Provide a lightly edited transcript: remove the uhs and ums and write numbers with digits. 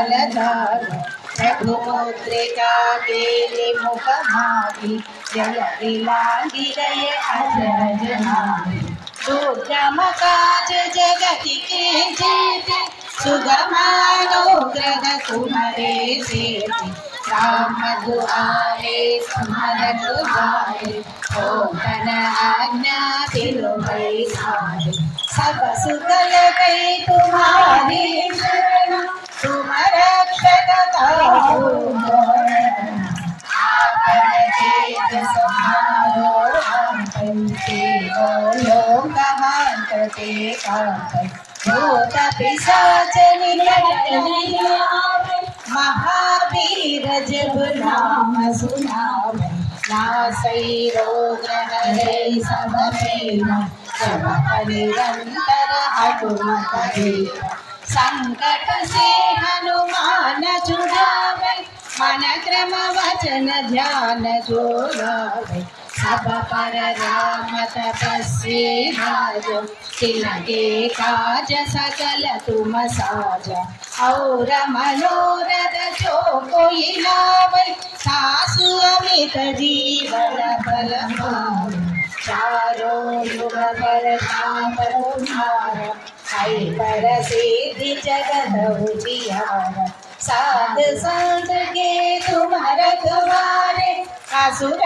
सकल जाल रघुमुद्रिका केली मुख मागी जय विलांगी गए अजरज नामी दुर्गम काज जगति के जीते सुगमानुग्रह तुम्हारे सेते राम दुआरे तुम्हारत जाए ओ तन आज्ञा तिलो भई सारे सब सुगल गई तुम्हारी शरण तुम रक्षक ताहू आपन तेज संहारो हम पंचे लोक हांत ते कांत भूत पिशाच निकट नहीं आवे महावीर जब नाम सुनावे नासै रोग हरै सब पीरा जप निरंतर हनुमत वीरा संकट से हनुमान छुड़ावे मन क्रम वचन ध्यान जो लावे सब पर राम तपस्वी राज तिनके काज सकल तुम साजा और मनोरथ जो कोई लावे सासु अमित जीवन फल पावे चारों युग परताप तुम्हारा हई पर सिद्धि जगत उजियारा साध संत के तुम रखवारे असुर